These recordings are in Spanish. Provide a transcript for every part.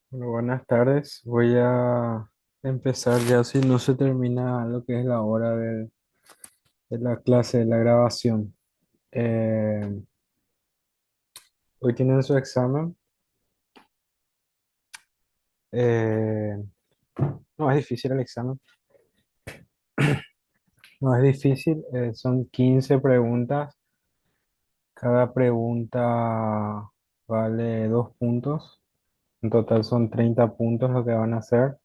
Bueno, buenas tardes. Voy a empezar ya si no se termina lo que es la hora de la clase, de la grabación. Eh, Hoy tienen su examen. Eh, no es difícil el examen. No es difícil. Son 15 preguntas. Cada pregunta vale 2 puntos. En total son 30 puntos lo que van a hacer.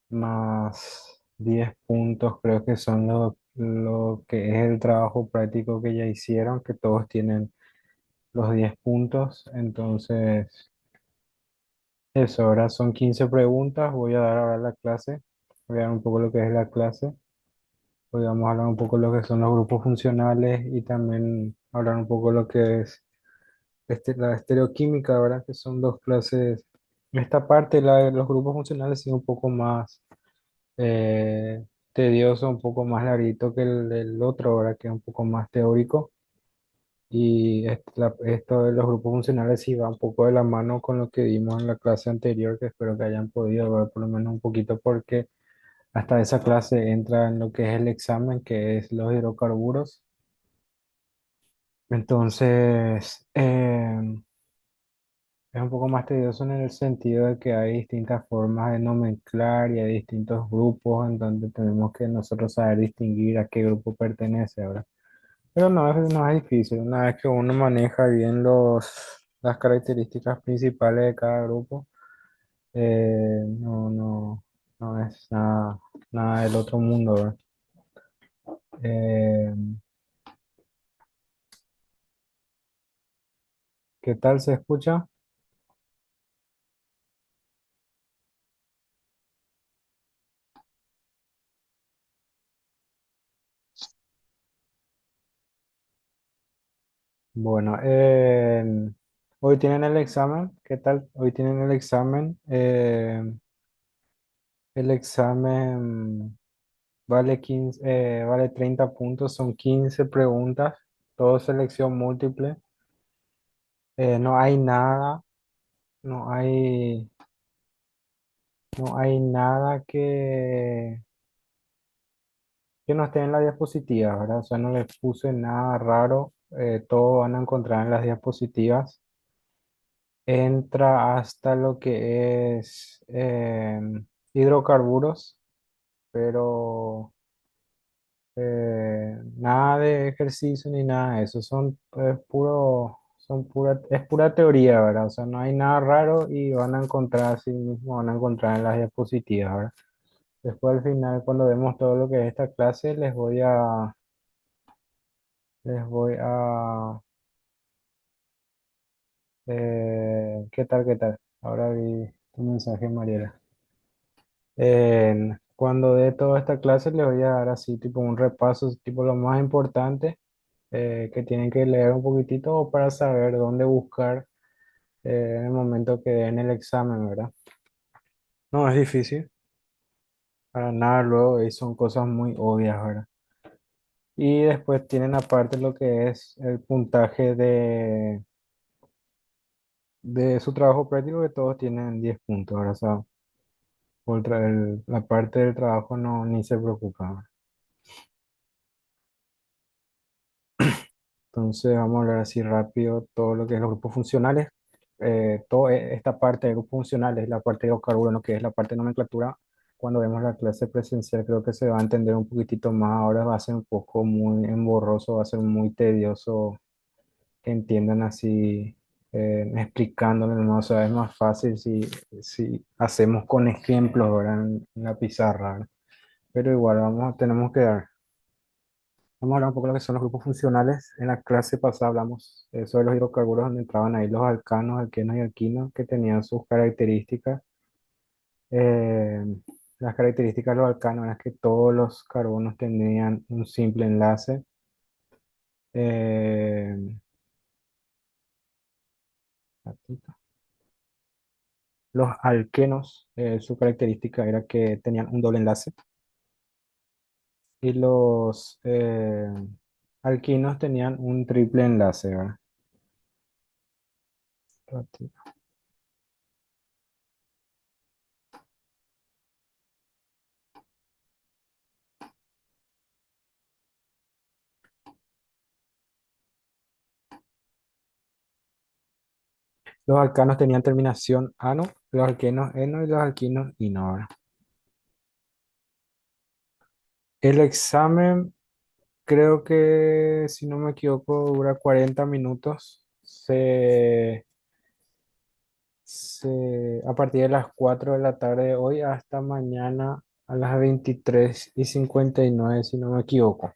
Más 10 puntos creo que son lo que es el trabajo práctico que ya hicieron, que todos tienen los 10 puntos. Entonces, eso, ahora son 15 preguntas. Voy a dar ahora la clase. Voy a dar un poco lo que es la clase. Hoy vamos a hablar un poco de lo que son los grupos funcionales y también hablar un poco de lo que es la estereoquímica, ¿verdad? Que son dos clases. Esta parte, la de los grupos funcionales, es un poco más eh, tedioso, un poco más larguito que el otro, ¿verdad? Que es un poco más teórico. Y esto de los grupos funcionales sí va un poco de la mano con lo que vimos en la clase anterior, que espero que hayan podido ver por lo menos un poquito, porque hasta esa clase entra en lo que es el examen, que es los hidrocarburos. Entonces, es un poco más tedioso en el sentido de que hay distintas formas de nomenclar y hay distintos grupos en donde tenemos que nosotros saber distinguir a qué grupo pertenece, ¿verdad? Pero no es difícil. Una vez que uno maneja bien las características principales de cada grupo, no es nada del otro mundo, ¿verdad? Eh, ¿Qué tal se escucha? Bueno, hoy tienen el examen. ¿Qué tal? Hoy tienen el examen. El examen vale 30 puntos, son 15 preguntas, todo selección múltiple. No hay nada, no hay, no hay nada que no esté en la diapositiva, ¿verdad? O sea, no les puse nada raro, todo van a encontrar en las diapositivas. Entra hasta lo que es hidrocarburos, pero nada de ejercicio ni nada de eso, es pura teoría, ¿verdad? O sea, no hay nada raro y van a encontrar así mismo, van a encontrar en las diapositivas, ¿verdad? Después al final, cuando vemos todo lo que es esta clase, les voy a, ¿qué tal, qué tal? Ahora vi tu mensaje, Mariela. Cuando dé toda esta clase, les voy a dar así, tipo un repaso, tipo lo más importante que tienen que leer un poquitito para saber dónde buscar en el momento que den el examen, ¿verdad? No es difícil, para nada luego, y son cosas muy obvias, ¿verdad? Y después tienen aparte lo que es el puntaje de su trabajo práctico, que todos tienen 10 puntos, ¿verdad? O sea, la parte del trabajo no, ni se preocupa, ¿verdad? Entonces vamos a hablar así rápido todo lo que es los grupos funcionales. Toda esta parte de grupos funcionales, la parte de hidrocarburos, lo que es la parte de nomenclatura, cuando vemos la clase presencial creo que se va a entender un poquitito más. Ahora va a ser un poco muy emborroso, va a ser muy tedioso que entiendan así, explicándole, ¿no? O sea, es más fácil si hacemos con ejemplos, ¿verdad? En la pizarra, ¿verdad? Pero igual tenemos que dar. Vamos a hablar un poco de lo que son los grupos funcionales. En la clase pasada hablamos sobre los hidrocarburos, donde entraban ahí los alcanos, alquenos y alquinos, que tenían sus características. Eh, las características de los alcanos eran que todos los carbonos tenían un simple enlace. Eh, los alquenos, su característica era que tenían un doble enlace. Y los alquinos tenían un triple enlace, ¿verdad? Los alcanos tenían terminación ano, los alquenos eno y los alquinos ino, ¿verdad? El examen, creo que, si no me equivoco, dura 40 minutos. A partir de las 4 de la tarde de hoy hasta mañana a las 23:59 si no me equivoco.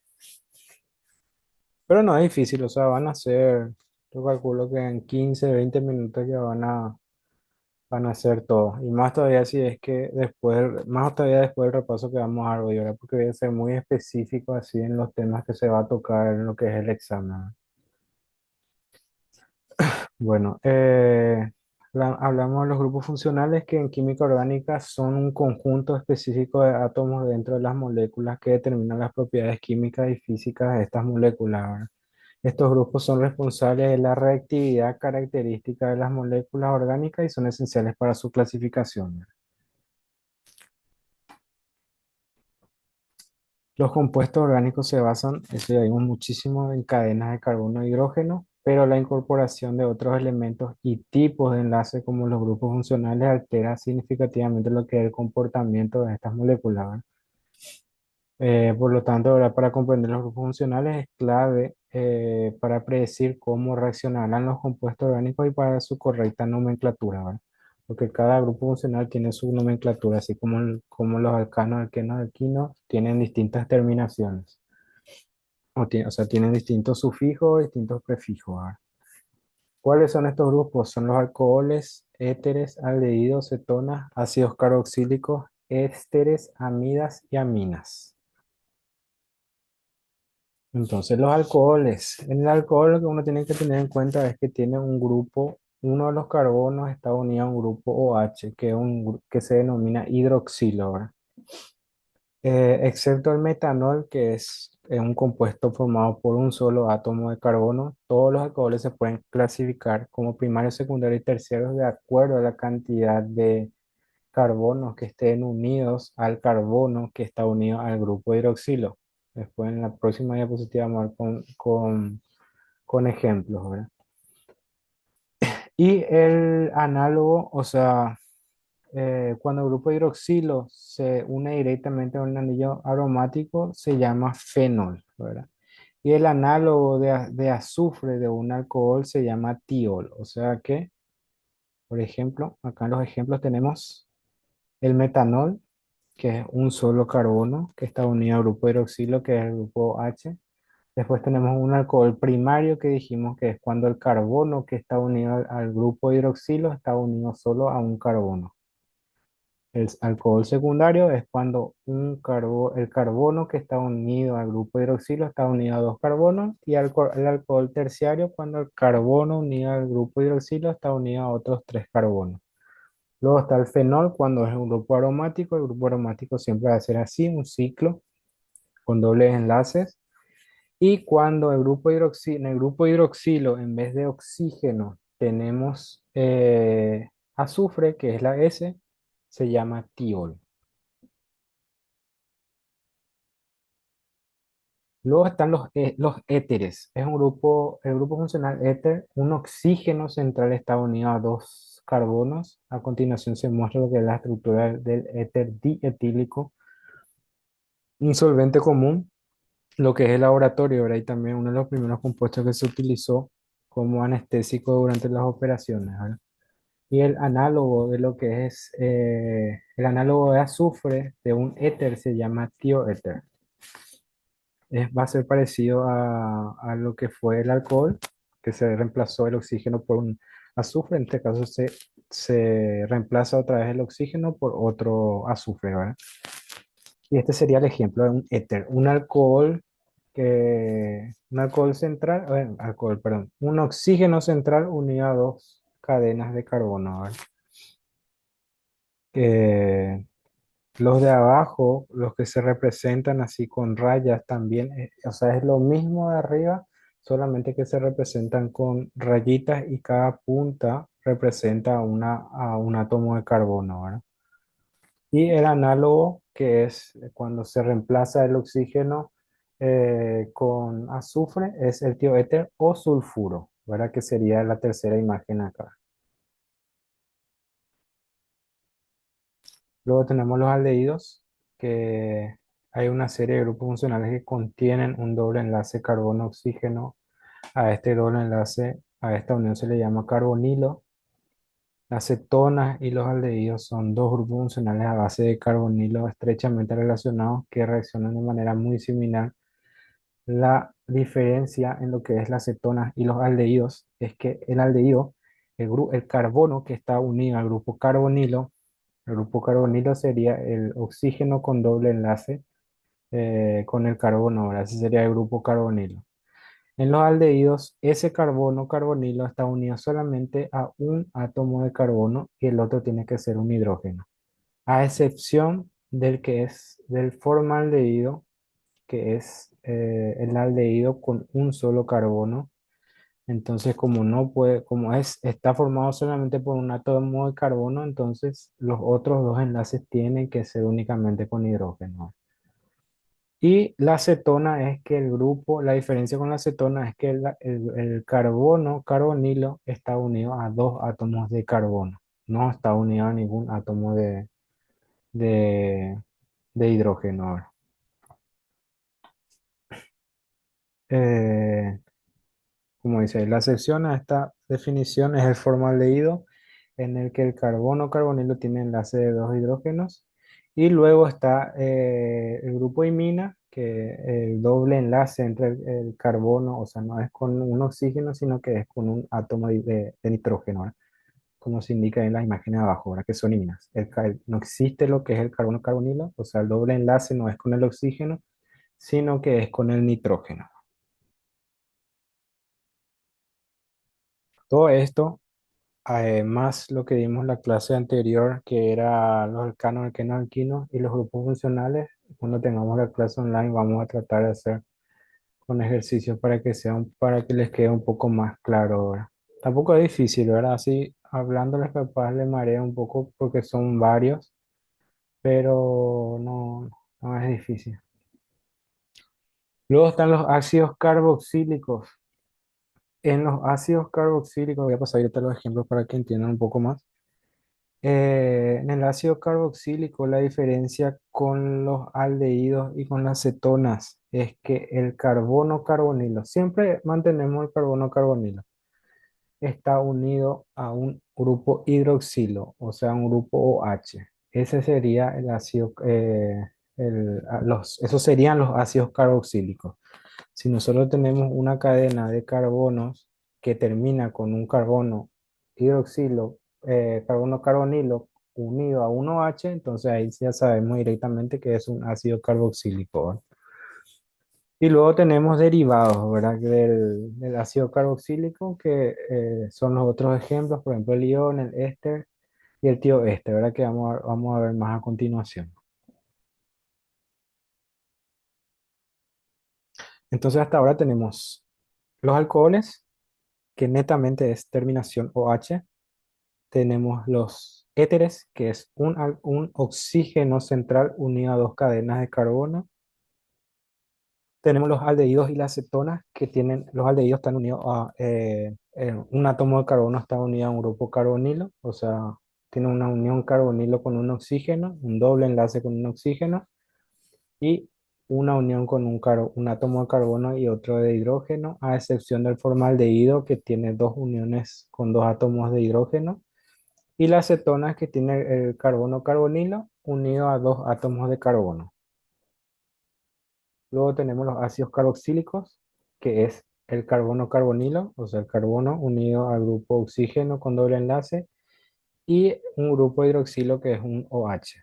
Pero no es difícil, o sea, van a ser, yo calculo que en 15 20 minutos ya van a hacer todo. Y más todavía si es que después, más todavía después del repaso que vamos a dar hoy, ¿verdad? Porque voy a ser muy específico así en los temas que se va a tocar en lo que es el examen. Bueno, hablamos de los grupos funcionales que en química orgánica son un conjunto específico de átomos dentro de las moléculas que determinan las propiedades químicas y físicas de estas moléculas, ¿verdad? Estos grupos son responsables de la reactividad característica de las moléculas orgánicas y son esenciales para su clasificación, ¿verdad? Los compuestos orgánicos se basan, eso ya vimos muchísimo, en cadenas de carbono e hidrógeno, pero la incorporación de otros elementos y tipos de enlace como los grupos funcionales altera significativamente lo que es el comportamiento de estas moléculas, ¿verdad? Por lo tanto, ¿verdad? Para comprender los grupos funcionales es clave para predecir cómo reaccionarán los compuestos orgánicos y para su correcta nomenclatura, ¿verdad? Porque cada grupo funcional tiene su nomenclatura, así como, como los alcanos, alquenos, alquinos tienen distintas terminaciones, o sea, tienen distintos sufijos, distintos prefijos, ¿verdad? ¿Cuáles son estos grupos? Son los alcoholes, éteres, aldehídos, cetonas, ácidos carboxílicos, ésteres, amidas y aminas. Entonces, los alcoholes. En el alcohol lo que uno tiene que tener en cuenta es que tiene un grupo, uno de los carbonos está unido a un grupo OH, que, que se denomina hidroxilo, ¿verdad? Excepto el metanol, que es un compuesto formado por un solo átomo de carbono, todos los alcoholes se pueden clasificar como primarios, secundarios y terciarios de acuerdo a la cantidad de carbonos que estén unidos al carbono que está unido al grupo hidroxilo. Después en la próxima diapositiva vamos a ver con ejemplos, ¿verdad? Y el análogo, o sea, cuando el grupo hidroxilo se une directamente a un anillo aromático, se llama fenol, ¿verdad? Y el análogo de azufre de un alcohol se llama tiol. O sea que, por ejemplo, acá en los ejemplos tenemos el metanol, que es un solo carbono que está unido al grupo hidroxilo, que es el grupo H. Después tenemos un alcohol primario que dijimos que es cuando el carbono que está unido al grupo hidroxilo está unido solo a un carbono. El alcohol secundario es cuando el carbono que está unido al grupo hidroxilo está unido a dos carbonos y el alcohol terciario cuando el carbono unido al grupo hidroxilo está unido a otros tres carbonos. Luego está el fenol cuando es un grupo aromático. El grupo aromático siempre va a ser así, un ciclo con dobles enlaces. Y cuando en el grupo hidroxilo, en vez de oxígeno, tenemos azufre, que es la S, se llama tiol. Luego están los éteres. Es un grupo, el grupo funcional éter, un oxígeno central está unido a dos carbonos. A continuación se muestra lo que es la estructura del éter dietílico. Un solvente común, lo que es el laboratorio, ¿verdad? Y también uno de los primeros compuestos que se utilizó como anestésico durante las operaciones, ¿verdad? Y el análogo de lo que es el análogo de azufre de un éter se llama tioéter. Va a ser parecido a lo que fue el alcohol, que se reemplazó el oxígeno por un azufre. En este caso se reemplaza otra vez el oxígeno por otro azufre, ¿verdad? Y este sería el ejemplo de un éter, un alcohol central, alcohol, perdón, un oxígeno central unido a dos cadenas de carbono, ¿verdad? Eh, los de abajo, los que se representan así con rayas también, o sea, es lo mismo de arriba, solamente que se representan con rayitas y cada punta representa a un átomo de carbono, ¿verdad? Y el análogo, que es cuando se reemplaza el oxígeno con azufre, es el tioéter o sulfuro, ¿verdad? Que sería la tercera imagen acá. Luego tenemos los aldehídos, que hay una serie de grupos funcionales que contienen un doble enlace carbono-oxígeno. A este doble enlace, a esta unión se le llama carbonilo. Las cetonas y los aldehídos son dos grupos funcionales a base de carbonilo estrechamente relacionados que reaccionan de manera muy similar. La diferencia en lo que es las cetonas y los aldehídos es que el aldehído, el carbono que está unido al grupo carbonilo, el grupo carbonilo sería el oxígeno con doble enlace con el carbono, ¿verdad? Ese sería el grupo carbonilo. En los aldehídos, ese carbono carbonilo está unido solamente a un átomo de carbono y el otro tiene que ser un hidrógeno. A excepción del que es del formaldehído, que es el aldehído con un solo carbono. Entonces, como no puede, como es, está formado solamente por un átomo de carbono, entonces los otros dos enlaces tienen que ser únicamente con hidrógeno. Y la cetona es que el grupo, la diferencia con la cetona es que el carbono, carbonilo, está unido a dos átomos de carbono. No está unido a ningún átomo de, de hidrógeno. Eh, Como dice, la excepción a esta definición es el formaldehído, en el que el carbono carbonilo tiene enlace de dos hidrógenos. Y luego está el grupo imina, que el doble enlace entre el carbono, o sea, no es con un oxígeno, sino que es con un átomo de nitrógeno, ¿verdad? Como se indica en las imágenes abajo, ¿verdad? Que son iminas. No existe lo que es el carbono carbonilo, o sea, el doble enlace no es con el oxígeno, sino que es con el nitrógeno. Todo esto además, lo que dimos la clase anterior, que era los alcanos, alquenos, alquinos y los grupos funcionales, cuando tengamos la clase online vamos a tratar de hacer con ejercicios para que para que les quede un poco más claro, ¿verdad? Tampoco es difícil, ¿verdad? Así, hablándoles capaz le marea un poco porque son varios, pero no es difícil. Luego están los ácidos carboxílicos. En los ácidos carboxílicos, voy a pasar ahorita los ejemplos para que entiendan un poco más. En el ácido carboxílico, la diferencia con los aldehídos y con las cetonas es que el carbono carbonilo, siempre mantenemos el carbono carbonilo, está unido a un grupo hidroxilo, o sea, un grupo OH. Ese sería el ácido, esos serían los ácidos carboxílicos. Si nosotros tenemos una cadena de carbonos que termina con un carbono hidroxilo, carbono carbonilo unido a un OH, entonces ahí ya sabemos directamente que es un ácido carboxílico, ¿verdad? Y luego tenemos derivados, ¿verdad? Del ácido carboxílico, que son los otros ejemplos, por ejemplo, el ion, el éster y el tioéster, ¿verdad? Que vamos a ver más a continuación. Entonces, hasta ahora tenemos los alcoholes, que netamente es terminación OH. Tenemos los éteres, que es un oxígeno central unido a dos cadenas de carbono. Tenemos los aldehídos y las cetonas, que tienen, los aldehídos están unidos a un átomo de carbono está unido a un grupo carbonilo, o sea, tiene una unión carbonilo con un oxígeno, un doble enlace con un oxígeno, y una unión con un átomo de carbono y otro de hidrógeno, a excepción del formaldehído, que tiene dos uniones con dos átomos de hidrógeno, y las cetonas, que tiene el carbono carbonilo unido a dos átomos de carbono. Luego tenemos los ácidos carboxílicos, que es el carbono carbonilo, o sea, el carbono unido al grupo oxígeno con doble enlace, y un grupo hidroxilo que es un OH.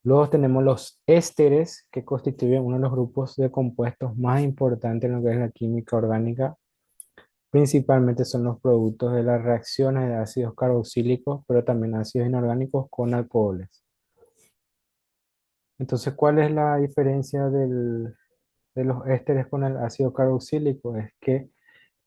Luego tenemos los ésteres, que constituyen uno de los grupos de compuestos más importantes en lo que es la química orgánica. Principalmente son los productos de las reacciones de ácidos carboxílicos, pero también ácidos inorgánicos con alcoholes. Entonces, ¿cuál es la diferencia de los ésteres con el ácido carboxílico? Es que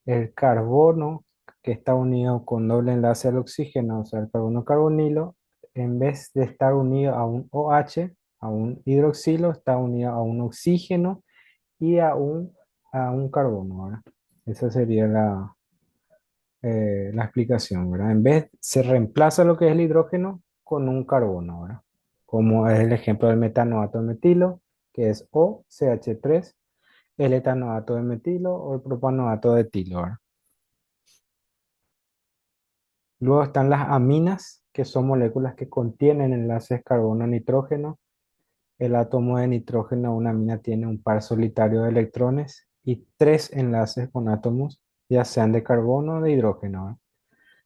el carbono que está unido con doble enlace al oxígeno, o sea, el carbono carbonilo, en vez de estar unido a un OH, a un hidroxilo, está unido a un oxígeno y a un carbono, ¿verdad? Esa sería la explicación, ¿verdad? En vez, se reemplaza lo que es el hidrógeno con un carbono, ¿verdad? Como es el ejemplo del metanoato de metilo, que es OCH3, el etanoato de metilo o el propanoato de etilo, ¿verdad? Luego están las aminas, que son moléculas que contienen enlaces carbono-nitrógeno. El átomo de nitrógeno de una amina tiene un par solitario de electrones y tres enlaces con átomos, ya sean de carbono o de hidrógeno, ¿verdad?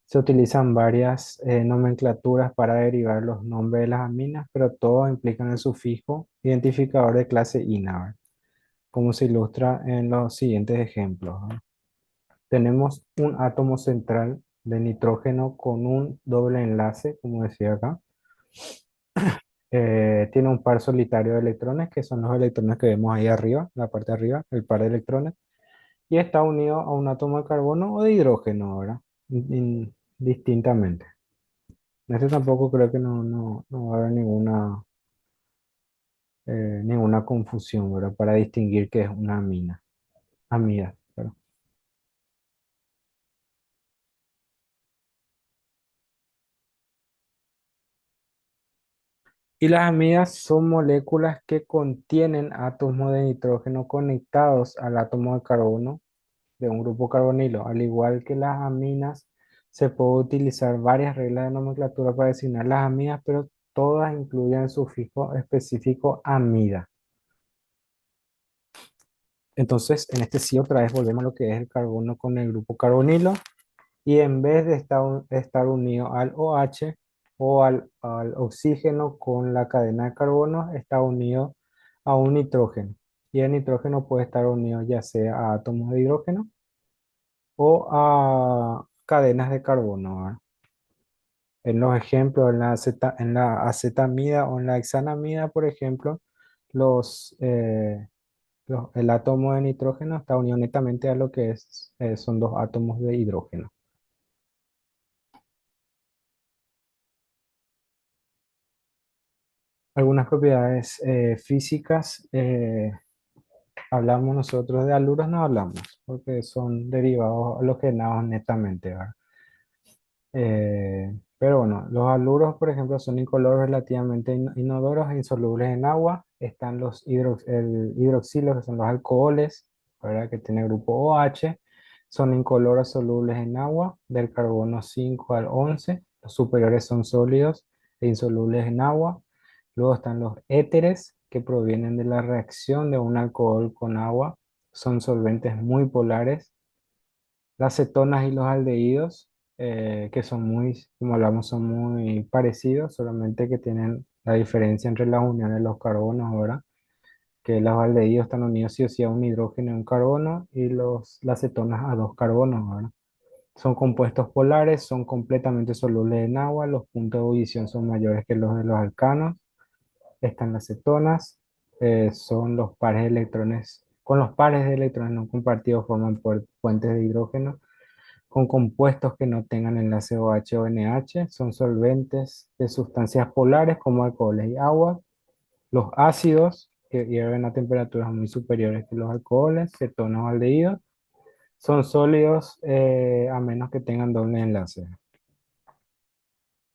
Se utilizan varias nomenclaturas para derivar los nombres de las aminas, pero todos implican el sufijo identificador de clase ina, ¿verdad? Como se ilustra en los siguientes ejemplos, ¿verdad? Tenemos un átomo central de nitrógeno con un doble enlace, como decía acá. Tiene un par solitario de electrones, que son los electrones que vemos ahí arriba, la parte de arriba, el par de electrones, y está unido a un átomo de carbono o de hidrógeno, ¿verdad? Distintamente. En este tampoco creo que no va a haber ninguna confusión, ¿verdad? Para distinguir qué es una amina, amida, ¿verdad? Y las amidas son moléculas que contienen átomos de nitrógeno conectados al átomo de carbono de un grupo carbonilo. Al igual que las aminas, se puede utilizar varias reglas de nomenclatura para designar las amidas, pero todas incluyen el sufijo específico amida. Entonces, en este sí otra vez volvemos a lo que es el carbono con el grupo carbonilo. Y en vez de estar unido al OH o al oxígeno con la cadena de carbono, está unido a un nitrógeno. Y el nitrógeno puede estar unido ya sea a átomos de hidrógeno o a cadenas de carbono, ¿verdad? En los ejemplos, en la acetamida o en la hexanamida, por ejemplo, el átomo de nitrógeno está unido netamente a lo que son dos átomos de hidrógeno. Algunas propiedades físicas, hablamos nosotros de haluros, no hablamos, porque son derivados halogenados netamente, ¿verdad? Pero bueno, los haluros, por ejemplo, son incoloros relativamente inodoros e insolubles en agua. Están el hidroxilo, que son los alcoholes, ¿verdad? Que tiene el grupo OH. Son incoloros solubles en agua, del carbono 5 al 11. Los superiores son sólidos e insolubles en agua. Luego están los éteres, que provienen de la reacción de un alcohol con agua. Son solventes muy polares. Las cetonas y los aldehídos, que son muy, como hablamos, son muy parecidos, solamente que tienen la diferencia entre las uniones de los carbonos, ¿verdad? Que los aldehídos están unidos sí o sí a un hidrógeno y un carbono, y las cetonas a dos carbonos, ¿verdad? Son compuestos polares, son completamente solubles en agua, los puntos de ebullición son mayores que los de los alcanos. Están las cetonas, son los pares de electrones, con los pares de electrones no compartidos forman puentes de hidrógeno con compuestos que no tengan enlace OH o NH, son solventes de sustancias polares como alcoholes y agua. Los ácidos, que hierven a temperaturas muy superiores que los alcoholes, cetonas o aldehídos, son sólidos a menos que tengan doble enlace.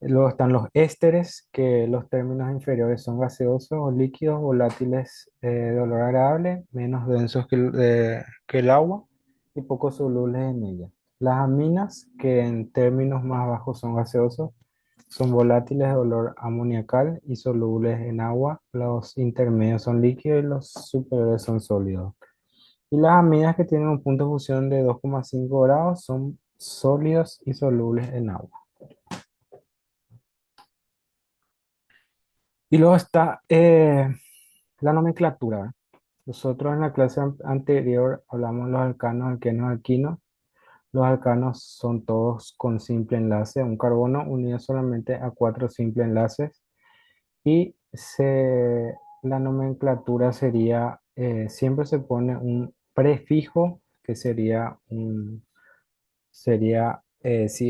Luego están los ésteres, que los términos inferiores son gaseosos o líquidos volátiles de olor agradable, menos densos que el agua y poco solubles en ella. Las aminas, que en términos más bajos son gaseosos, son volátiles de olor amoniacal y solubles en agua. Los intermedios son líquidos y los superiores son sólidos. Y las aminas que tienen un punto de fusión de 2,5 grados son sólidos y solubles en agua. Y luego está la nomenclatura. Nosotros en la clase anterior hablamos de los alcanos, alquenos, alquinos. Los alcanos son todos con simple enlace, un carbono unido solamente a cuatro simples enlaces. Y la nomenclatura sería, siempre se pone un prefijo que si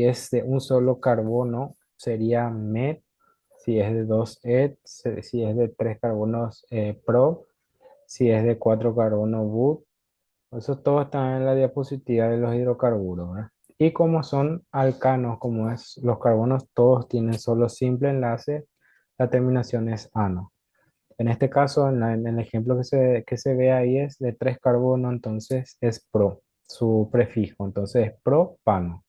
es de un solo carbono, sería met. Si es de dos et, si es de tres carbonos, pro. Si es de cuatro carbonos, but. Eso todo está en la diapositiva de los hidrocarburos, ¿verdad? Y como son alcanos, como es los carbonos, todos tienen solo simple enlace, la terminación es ano. En este caso, en el ejemplo que se ve ahí es de tres carbonos, entonces es pro, su prefijo, entonces es propano.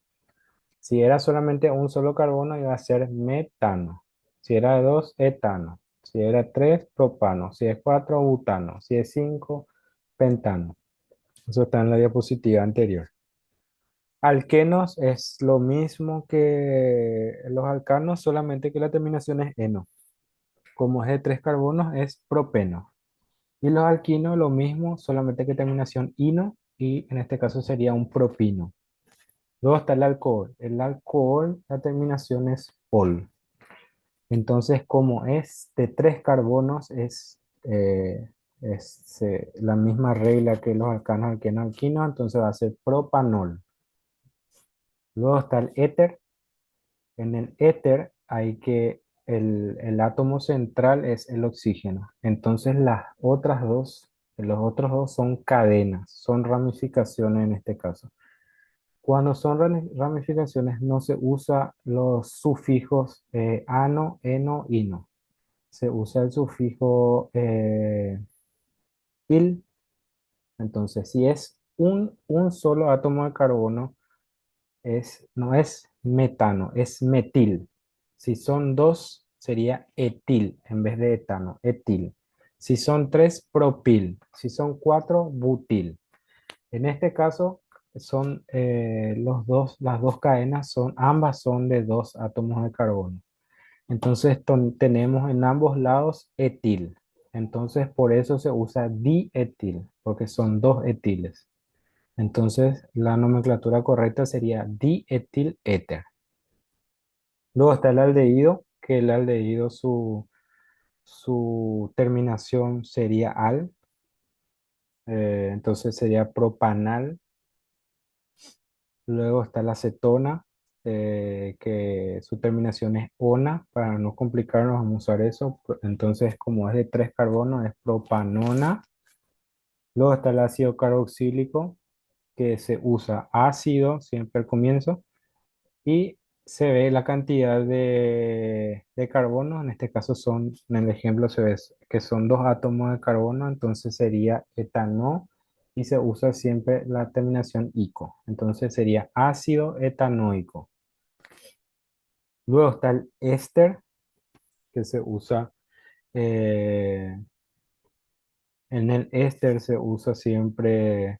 Si era solamente un solo carbono, iba a ser metano. Si era dos, etano. Si era tres, propano. Si es cuatro, butano. Si es cinco, pentano. Eso está en la diapositiva anterior. Alquenos es lo mismo que los alcanos, solamente que la terminación es eno. Como es de tres carbonos, es propeno. Y los alquinos, lo mismo, solamente que terminación ino, y en este caso sería un propino. Luego está el alcohol. El alcohol, la terminación es ol. Entonces, como es de tres carbonos, es la misma regla que los alcanos, alqueno, alquino, entonces va a ser propanol. Luego está el éter. En el éter hay que el átomo central es el oxígeno. Entonces los otros dos son cadenas, son ramificaciones en este caso. Cuando son ramificaciones no se usa los sufijos ano, eno, ino. Se usa el sufijo il. Entonces, si es un solo átomo de carbono, no es metano, es metil. Si son dos, sería etil en vez de etano, etil. Si son tres, propil. Si son cuatro, butil. En este caso, son las dos cadenas ambas son de dos átomos de carbono. Entonces tenemos en ambos lados etil. Entonces por eso se usa dietil, porque son dos etiles. Entonces la nomenclatura correcta sería dietiléter. Luego está el aldehído, que el aldehído su terminación sería al, entonces sería propanal. Luego está la acetona, que su terminación es ona. Para no complicarnos, vamos a usar eso. Entonces, como es de tres carbonos, es propanona. Luego está el ácido carboxílico, que se usa ácido siempre al comienzo. Y se ve la cantidad de carbono. En este caso en el ejemplo se ve que son dos átomos de carbono, entonces sería etano y se usa siempre la terminación ico. Entonces sería ácido etanoico. Luego está el éster, que se usa, eh, en el éster se usa siempre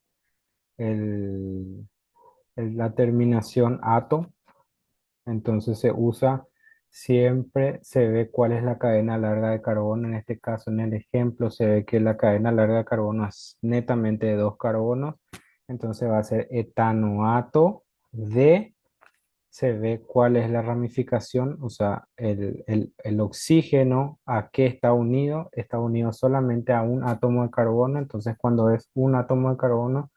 el- la terminación ato. Entonces se usa, siempre se ve cuál es la cadena larga de carbono. En este caso, en el ejemplo, se ve que la cadena larga de carbono es netamente de dos carbonos. Entonces va a ser etanoato de, se ve cuál es la ramificación, o sea, el oxígeno a qué está unido solamente a un átomo de carbono. Entonces cuando es un átomo de carbono,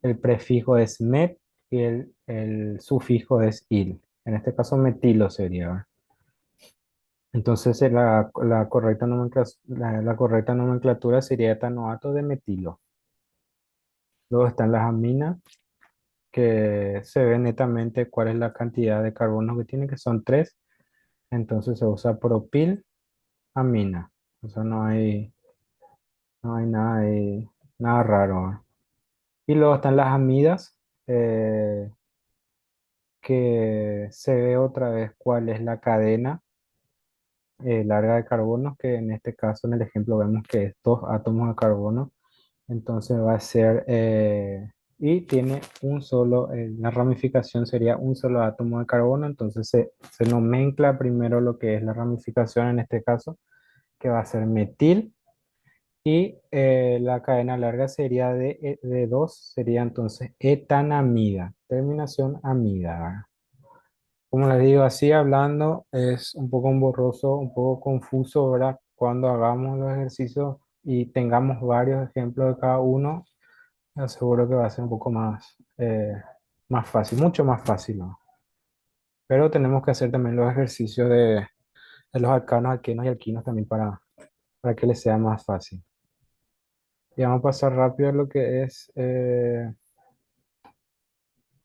el prefijo es met y el sufijo es il. En este caso metilo sería, ¿verdad? Entonces la correcta nomenclatura sería etanoato de metilo. Luego están las aminas, que se ve netamente cuál es la cantidad de carbonos que tiene, que son tres. Entonces se usa propil amina. O sea, no hay nada raro, ¿verdad? Y luego están las amidas, eh, que se ve otra vez cuál es la cadena larga de carbonos, que en este caso, en el ejemplo, vemos que es dos átomos de carbono. Entonces va a ser, y tiene la ramificación sería un solo átomo de carbono. Entonces se nomencla primero lo que es la ramificación en este caso, que va a ser metil. Y la cadena larga sería de dos, sería entonces etanamida, terminación amida, ¿verdad? Como les digo, así hablando es un poco borroso, un poco confuso, ¿verdad? Cuando hagamos los ejercicios y tengamos varios ejemplos de cada uno, aseguro que va a ser un poco más fácil, mucho más fácil, ¿no? Pero tenemos que hacer también los ejercicios de los alcanos, alquenos y alquinos también para que les sea más fácil. Y vamos a pasar rápido a lo que es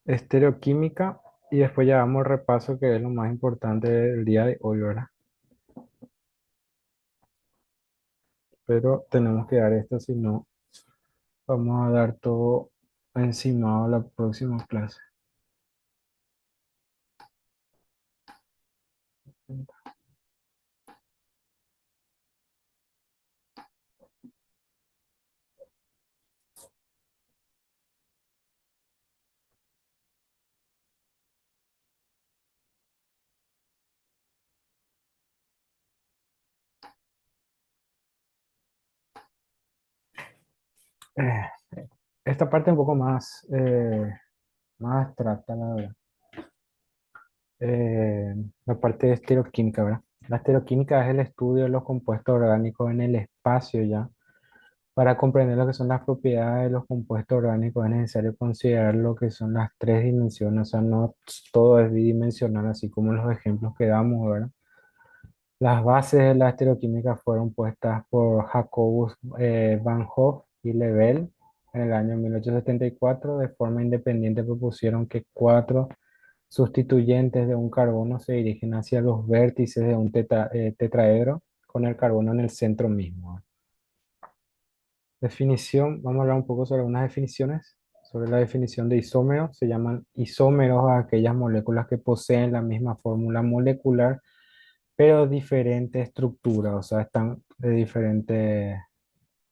estereoquímica y después ya damos el repaso que es lo más importante del día de hoy, ¿verdad? Pero tenemos que dar esto, si no, vamos a dar todo encima a la próxima clase. Eh, esta parte un poco más abstracta, la verdad. Eh, la parte de estereoquímica, ¿verdad? La estereoquímica es el estudio de los compuestos orgánicos en el espacio ya. Para comprender lo que son las propiedades de los compuestos orgánicos es necesario considerar lo que son las tres dimensiones, o sea, no todo es bidimensional, así como los ejemplos que damos, ¿verdad? Las bases de la estereoquímica fueron puestas por Jacobus Van Hoff y Lebel en el año 1874. De forma independiente propusieron que cuatro sustituyentes de un carbono se dirigen hacia los vértices de un tetraedro con el carbono en el centro mismo. Definición, vamos a hablar un poco sobre unas definiciones. Sobre la definición de isómeros, se llaman isómeros a aquellas moléculas que poseen la misma fórmula molecular, pero diferente estructura, o sea, están de diferentes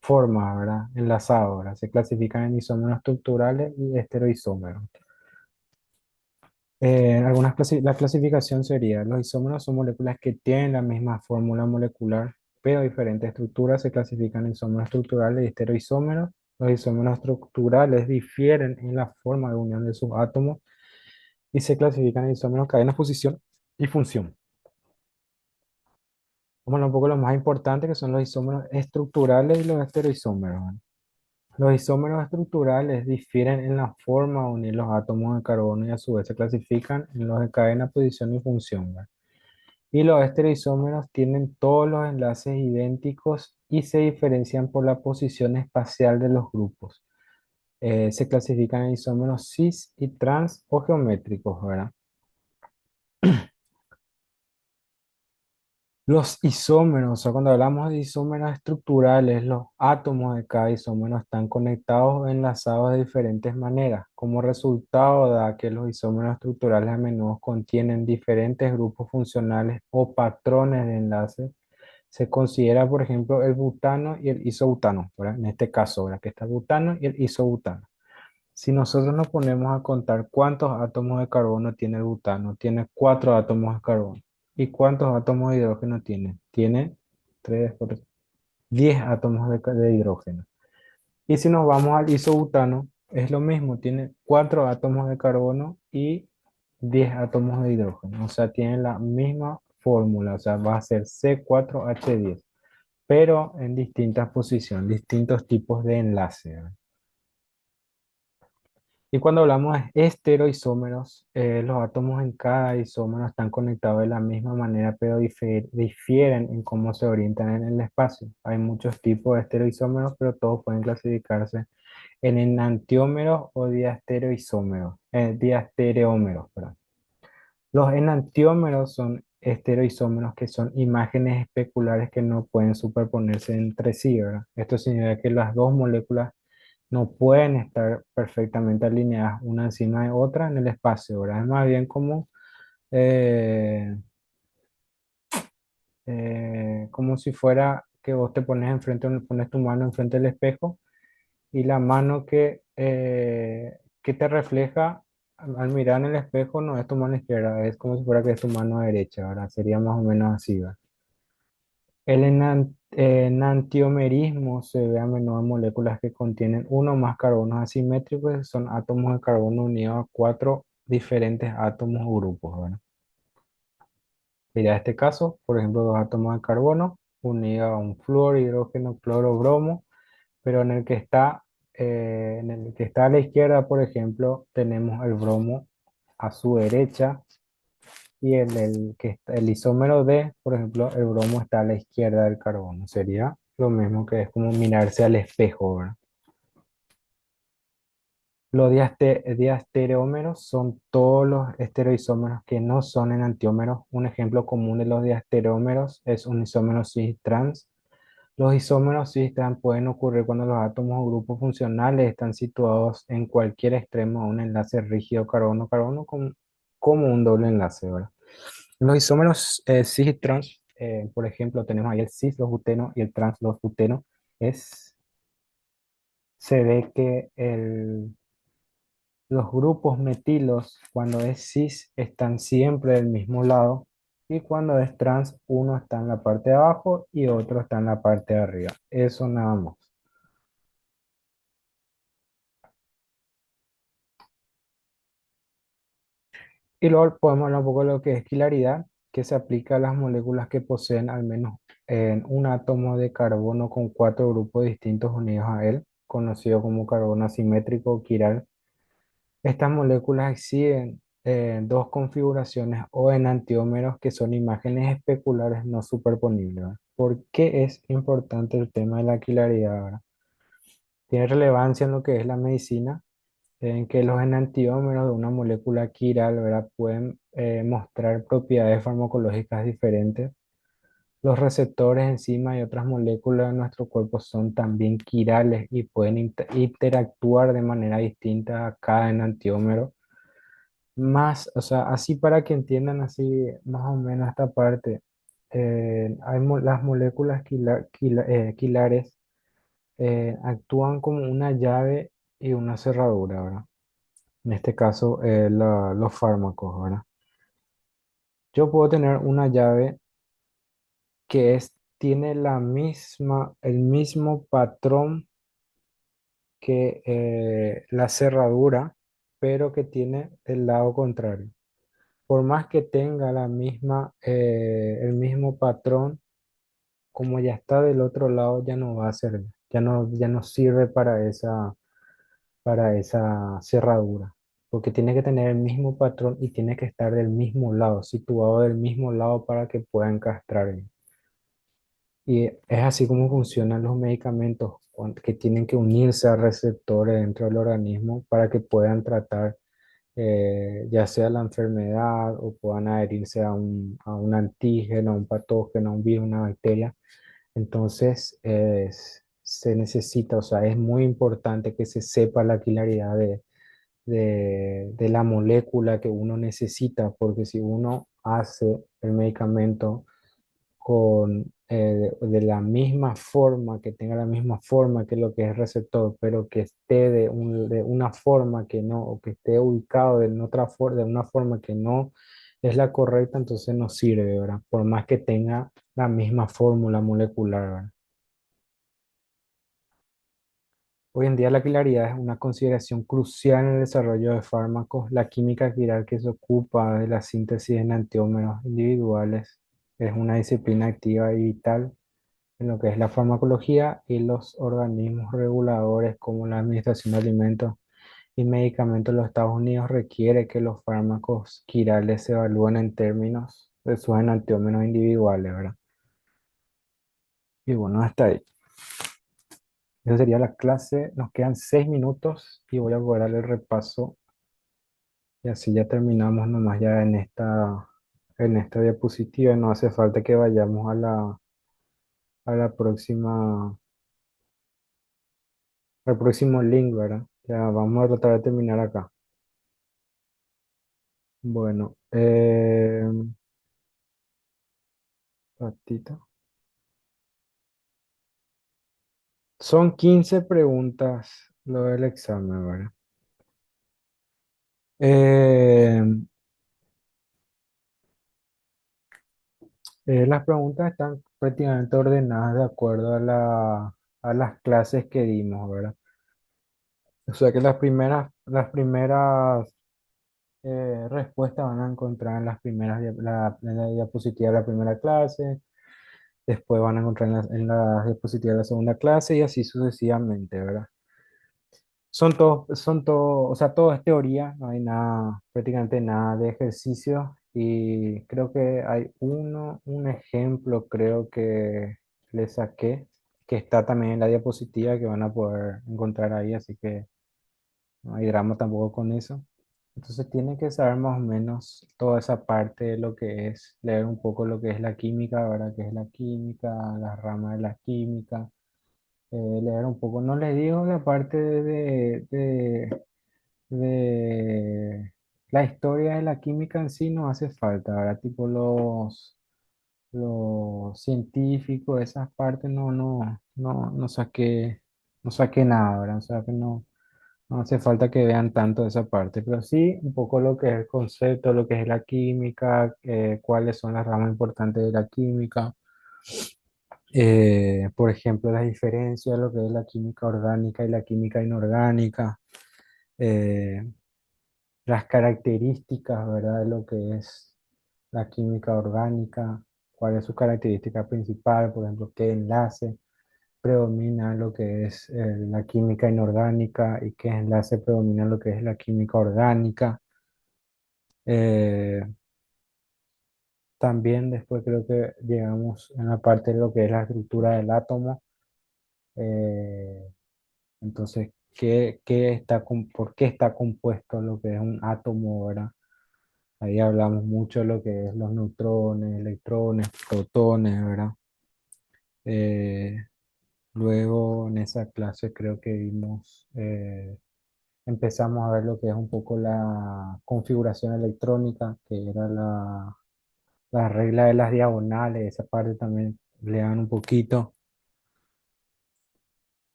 formas, ¿verdad? Enlazados, ¿verdad? Se clasifican en isómeros estructurales y estereoisómeros. La clasificación sería, los isómeros son moléculas que tienen la misma fórmula molecular, pero diferentes estructuras. Se clasifican en isómeros estructurales y estereoisómeros. Los isómeros estructurales difieren en la forma de unión de sus átomos y se clasifican en isómeros cadena, posición y función. Vamos a hablar un poco de lo más importante, que son los isómeros estructurales y los estereoisómeros, ¿verdad? Los isómeros estructurales difieren en la forma de unir los átomos de carbono y a su vez se clasifican en los de cadena, posición y función, ¿verdad? Y los estereoisómeros tienen todos los enlaces idénticos y se diferencian por la posición espacial de los grupos. Se clasifican en isómeros cis y trans o geométricos, ¿verdad? Los isómeros, o sea, cuando hablamos de isómeros estructurales, los átomos de cada isómero están conectados o enlazados de diferentes maneras. Como resultado da que los isómeros estructurales a menudo contienen diferentes grupos funcionales o patrones de enlace. Se considera, por ejemplo, el butano y el isobutano, ¿verdad? En este caso, ¿verdad? Que está el butano y el isobutano. Si nosotros nos ponemos a contar cuántos átomos de carbono tiene el butano, tiene 4 átomos de carbono. ¿Y cuántos átomos de hidrógeno tiene? Tiene 3, 4, 10 átomos de hidrógeno. Y si nos vamos al isobutano, es lo mismo, tiene 4 átomos de carbono y 10 átomos de hidrógeno. O sea, tienen la misma fórmula, o sea, va a ser C4H10, pero en distintas posiciones, distintos tipos de enlace, ¿verdad? Y cuando hablamos de estereoisómeros, los átomos en cada isómero están conectados de la misma manera, pero difieren en cómo se orientan en el espacio. Hay muchos tipos de estereoisómeros, pero todos pueden clasificarse en enantiómeros o diastereómeros, perdón. Los enantiómeros son estereoisómeros que son imágenes especulares que no pueden superponerse entre sí, ¿verdad? Esto significa que las dos moléculas no pueden estar perfectamente alineadas una encima de otra en el espacio, ¿verdad? Es más bien eh, como si fuera que vos te pones pones tu mano enfrente del espejo y la mano que te refleja al mirar en el espejo no es tu mano izquierda, es como si fuera que es tu mano derecha, ¿verdad? Sería más o menos así, ¿verdad? El enantiomerismo se ve a menudo en moléculas que contienen uno o más carbonos asimétricos, son átomos de carbono unidos a cuatro diferentes átomos o grupos, ¿verdad? Mira este caso, por ejemplo, dos átomos de carbono unidos a un flúor, hidrógeno, cloro, bromo, pero en el que está a la izquierda, por ejemplo, tenemos el bromo a su derecha y el isómero D, por ejemplo, el bromo está a la izquierda del carbono. Sería lo mismo que es como mirarse al espejo, ¿verdad? Los diastereómeros son todos los estereoisómeros que no son enantiómeros. Un ejemplo común de los diastereómeros es un isómero cis-trans. Los isómeros cis-trans pueden ocurrir cuando los átomos o grupos funcionales están situados en cualquier extremo de un enlace rígido carbono-carbono como un doble enlace, ¿verdad? Los isómeros cis-trans, por ejemplo, tenemos ahí el cis, los butenos, y el trans, los butenos. Es, Se ve que los grupos metilos, cuando es cis, están siempre del mismo lado, y cuando es trans, uno está en la parte de abajo y otro está en la parte de arriba. Eso nada más. Y luego podemos hablar un poco de lo que es quilaridad, que se aplica a las moléculas que poseen al menos en un átomo de carbono con cuatro grupos distintos unidos a él, conocido como carbono asimétrico o quiral. Estas moléculas exhiben dos configuraciones o enantiómeros que son imágenes especulares no superponibles, ¿verdad? ¿Por qué es importante el tema de la quilaridad, verdad? Tiene relevancia en lo que es la medicina, en que los enantiómeros de una molécula quiral, ¿verdad? Pueden mostrar propiedades farmacológicas diferentes. Los receptores, enzimas y otras moléculas de nuestro cuerpo son también quirales y pueden interactuar de manera distinta a cada enantiómero. Más, o sea, así para que entiendan así más o menos esta parte, las moléculas quilares actúan como una llave y una cerradura, ¿verdad? En este caso, los fármacos, ¿verdad? Yo puedo tener una llave tiene el mismo patrón que la cerradura, pero que tiene el lado contrario. Por más que tenga el mismo patrón, como ya está del otro lado, ya no va a servir, ya no sirve para esa cerradura, porque tiene que tener el mismo patrón y tiene que estar del mismo lado, situado del mismo lado para que pueda encastrar bien. Y es así como funcionan los medicamentos, que tienen que unirse a receptores dentro del organismo para que puedan tratar ya sea la enfermedad o puedan adherirse a un antígeno, a un patógeno, a un virus, una bacteria. Entonces, se necesita, o sea, es muy importante que se sepa la claridad de la molécula que uno necesita, porque si uno hace el medicamento de la misma forma, que tenga la misma forma que lo que es receptor, pero que esté de una forma que no, o que esté ubicado de una forma que no es la correcta, entonces no sirve, ¿verdad? Por más que tenga la misma fórmula molecular, ¿verdad? Hoy en día la claridad es una consideración crucial en el desarrollo de fármacos. La química quiral que se ocupa de la síntesis de enantiómeros individuales es una disciplina activa y vital en lo que es la farmacología y los organismos reguladores como la Administración de Alimentos y Medicamentos de los Estados Unidos requiere que los fármacos quirales se evalúen en términos de sus enantiómenos individuales, ¿verdad? Y bueno, hasta ahí. Esa sería la clase. Nos quedan 6 minutos y voy a poder darle el repaso y así ya terminamos nomás ya en esta diapositiva. No hace falta que vayamos a la próxima, al próximo link, ¿verdad? Ya vamos a tratar de terminar acá. Bueno, ratito. Son 15 preguntas lo del examen, ¿verdad? Eh, las preguntas están prácticamente ordenadas de acuerdo a las clases que dimos, ¿verdad? O sea que las primeras respuestas van a encontrar en en la diapositiva de la primera clase, después van a encontrar en la diapositiva de la segunda clase y así sucesivamente, ¿verdad? O sea, todo es teoría, no hay nada, prácticamente nada de ejercicio y creo que hay un ejemplo creo que le saqué, que está también en la diapositiva que van a poder encontrar ahí, así que no hay drama tampoco con eso. Entonces tiene que saber más o menos toda esa parte de lo que es, leer un poco lo que es la química, ¿verdad? ¿Qué es la química, las ramas de la química? Leer un poco, no le digo la parte de la historia de la química en sí, no hace falta, ¿verdad? Tipo los científicos, esas partes, no saqué nada, ¿verdad? O sea que no hace falta que vean tanto esa parte, pero sí un poco lo que es el concepto, lo que es la química, cuáles son las ramas importantes de la química, por ejemplo, las diferencias de lo que es la química orgánica y la química inorgánica, eh, las características, ¿verdad? De lo que es la química orgánica, cuál es su característica principal, por ejemplo, qué enlace predomina en lo que es la química inorgánica y qué enlace predomina en lo que es la química orgánica. Eh, También después creo que llegamos en la parte de lo que es la estructura del átomo. Eh, entonces, ¿por qué está compuesto lo que es un átomo, ¿verdad? Ahí hablamos mucho de lo que es los neutrones, electrones, protones, ¿verdad? Eh, Luego en esa clase creo que empezamos a ver lo que es un poco la configuración electrónica, que era la regla de las diagonales, esa parte también lean un poquito.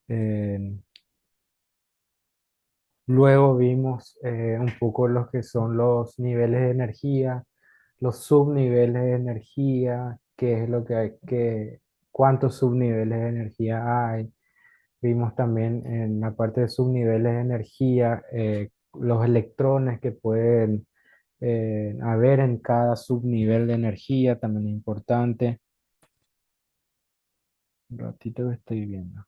Eh, Luego vimos un poco los que son los niveles de energía, los subniveles de energía, qué es lo que hay, cuántos subniveles de energía hay. Vimos también en la parte de subniveles de energía los electrones que pueden haber en cada subnivel de energía, también es importante. Un ratito que estoy viendo.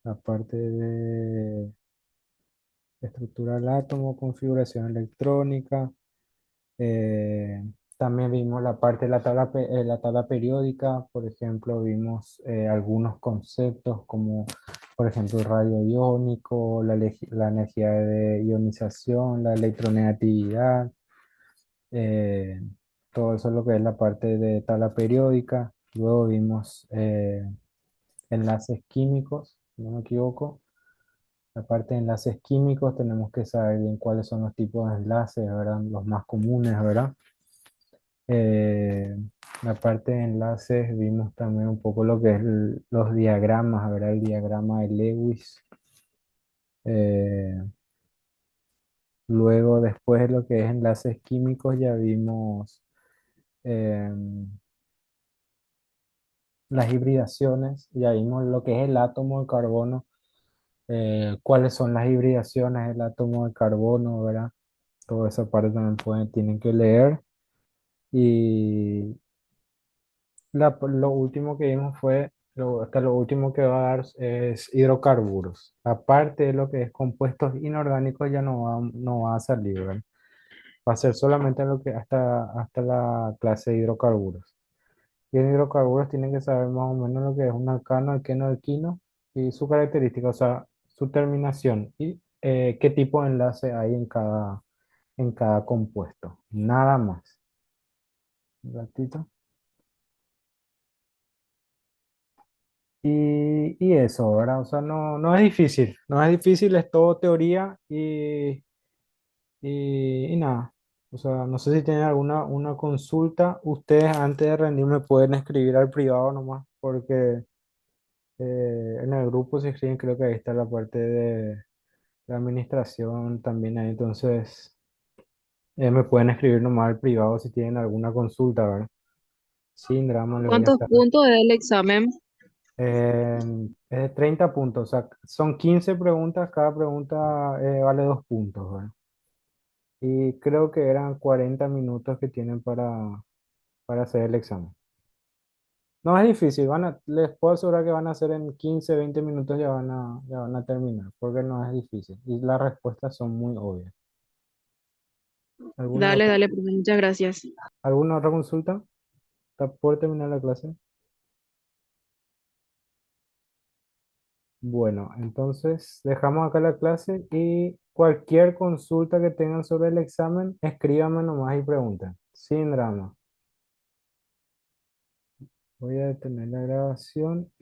La parte de estructura del átomo, configuración electrónica. Eh, También vimos la parte de la tabla periódica, por ejemplo, vimos algunos conceptos como, por ejemplo, el radio iónico, la energía de ionización, la electronegatividad, eh, todo eso es lo que es la parte de tabla periódica. Luego vimos enlaces químicos, si no me equivoco. La parte de enlaces químicos tenemos que saber bien cuáles son los tipos de enlaces, ¿verdad? Los más comunes, ¿verdad? Eh, la parte de enlaces vimos también un poco lo que es los diagramas, ¿verdad? El diagrama de Lewis. Eh, Luego, después de lo que es enlaces químicos, ya vimos las hibridaciones, ya vimos lo que es el átomo de carbono, cuáles son las hibridaciones del átomo de carbono, ¿verdad? Toda esa parte también tienen que leer. Y lo último que vimos hasta lo último que va a dar es hidrocarburos. Aparte de lo que es compuestos inorgánicos ya no va a salir, ¿verdad? Va a ser solamente lo que hasta la clase de hidrocarburos. Y en hidrocarburos tienen que saber más o menos lo que es un alcano, alqueno, alquino y su característica, o sea, su terminación y qué tipo de enlace hay en cada compuesto. Nada más. Un ratito. Y eso, ¿verdad? O sea, no es difícil, no es difícil, es todo teoría y nada. O sea, no sé si tienen alguna una consulta. Ustedes antes de rendir me pueden escribir al privado nomás, porque en el grupo se escriben, creo que ahí está la parte de la administración también ahí. Entonces, me pueden escribir nomás al privado si tienen alguna consulta, ¿verdad? Sin drama le voy a ¿Cuántos estar. puntos es el examen? Es de 30 puntos, o sea, son 15 preguntas, cada pregunta vale 2 puntos, ¿verdad? Y creo que eran 40 minutos que tienen para hacer el examen. No es difícil, les puedo asegurar que van a hacer en 15 20 minutos ya van a terminar, porque no es difícil. Y las respuestas son muy obvias. ¿Alguna Dale, otra, dale, profe, muchas gracias. alguna otra consulta? ¿Está por terminar la clase? Bueno, entonces dejamos acá la clase y cualquier consulta que tengan sobre el examen, escríbanme nomás y pregunten, sin drama. Voy a detener la grabación y